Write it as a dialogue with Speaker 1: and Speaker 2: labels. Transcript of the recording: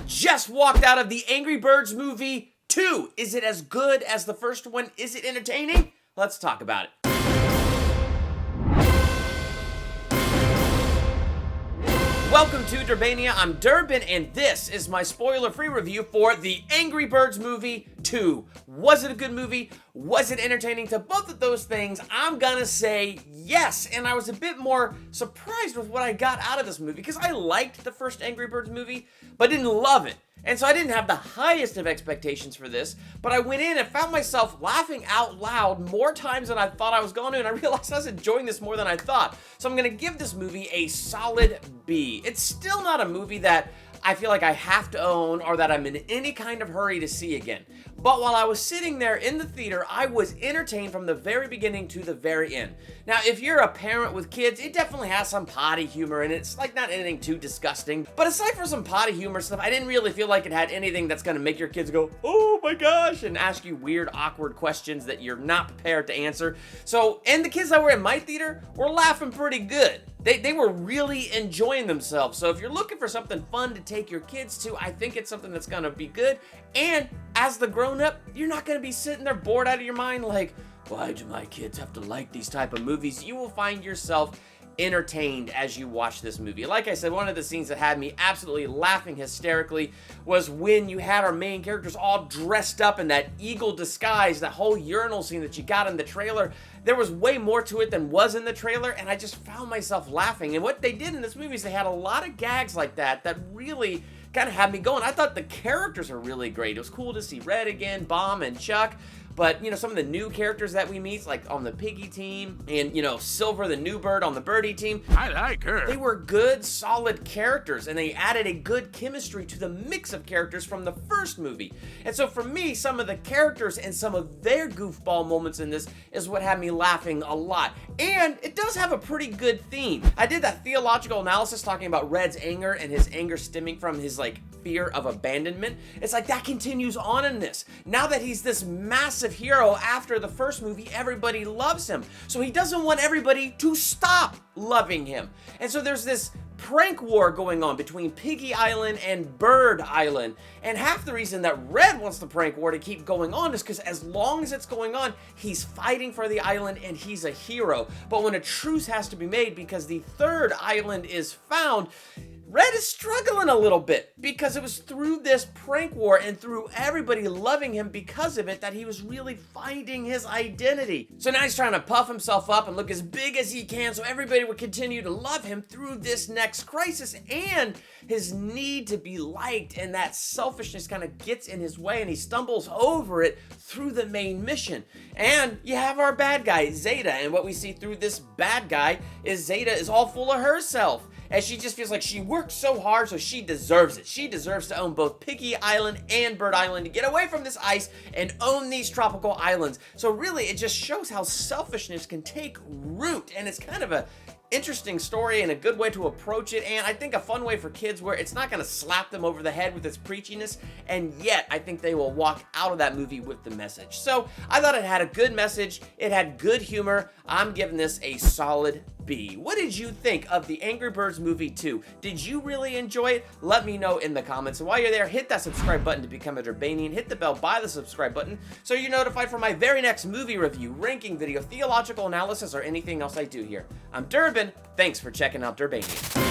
Speaker 1: just walked out of the Angry Birds movie 2. Is it as good as the first one? Is it entertaining? Let's talk about it. Welcome to Durbania. I'm Durbin, and this is my spoiler-free review for the Angry Birds movie 2. Was it a good movie? Was it entertaining? To both of those things, I'm gonna say yes. And I was a bit more surprised with what I got out of this movie, because I liked the first Angry Birds movie, but didn't love it. And so I didn't have the highest of expectations for this, but I went in and found myself laughing out loud more times than I thought I was going to, and I realized I was enjoying this more than I thought. So I'm going to give this movie a solid B. It's still not a movie that I feel like I have to own or that I'm in any kind of hurry to see again. But while I was sitting there in the theater, I was entertained from the very beginning to the very end. Now, if you're a parent with kids, it definitely has some potty humor in it. It's like not anything too disgusting. But aside from some potty humor stuff, I didn't really feel like it had anything that's gonna make your kids go, oh my gosh, and ask you weird, awkward questions that you're not prepared to answer. So, and the kids that were in my theater were laughing pretty good. They were really enjoying themselves. So if you're looking for something fun to take your kids to, I think it's something that's gonna be good. And as the grown-up, you're not gonna be sitting there bored out of your mind like, why do my kids have to like these type of movies? You will find yourself entertained as you watch this movie. Like I said, one of the scenes that had me absolutely laughing hysterically was when you had our main characters all dressed up in that eagle disguise, that whole urinal scene that you got in the trailer. There was way more to it than was in the trailer, and I just found myself laughing. And what they did in this movie is they had a lot of gags like that that really kind of had me going. I thought the characters are really great. It was cool to see Red again, Bomb, and Chuck. But, you know, some of the new characters that we meet, like on the Piggy team, and, you know, Silver, the new bird on the Birdie team.
Speaker 2: I like her.
Speaker 1: They were good, solid characters, and they added a good chemistry to the mix of characters from the first movie. And so for me, some of the characters and some of their goofball moments in this is what had me laughing a lot. And it does have a pretty good theme. I did that theological analysis talking about Red's anger and his anger stemming from his, like, fear of abandonment. It's like that continues on in this. Now that he's this massive hero after the first movie, everybody loves him. So he doesn't want everybody to stop loving him. And so there's this prank war going on between Piggy Island and Bird Island. And half the reason that Red wants the prank war to keep going on is because as long as it's going on, he's fighting for the island and he's a hero. But when a truce has to be made because the third island is found, Red is struggling a little bit because it was through this prank war and through everybody loving him because of it that he was really finding his identity. So now he's trying to puff himself up and look as big as he can so everybody would continue to love him through this next crisis, and his need to be liked and that selfishness kind of gets in his way and he stumbles over it through the main mission. And you have our bad guy, Zeta, and what we see through this bad guy is Zeta is all full of herself. And she just feels like she worked so hard, so she deserves it. She deserves to own both Piggy Island and Bird Island to get away from this ice and own these tropical islands. So really, it just shows how selfishness can take root, and it's kind of a interesting story and a good way to approach it, and I think a fun way for kids where it's not going to slap them over the head with its preachiness, and yet I think they will walk out of that movie with the message. So I thought it had a good message, it had good humor. I'm giving this a solid B. What did you think of the Angry Birds movie 2? Did you really enjoy it? Let me know in the comments. And while you're there, hit that subscribe button to become a Durbanian. Hit the bell by the subscribe button so you're notified for my very next movie review, ranking video, theological analysis, or anything else I do here. I'm Durbin. Thanks for checking out Durbania.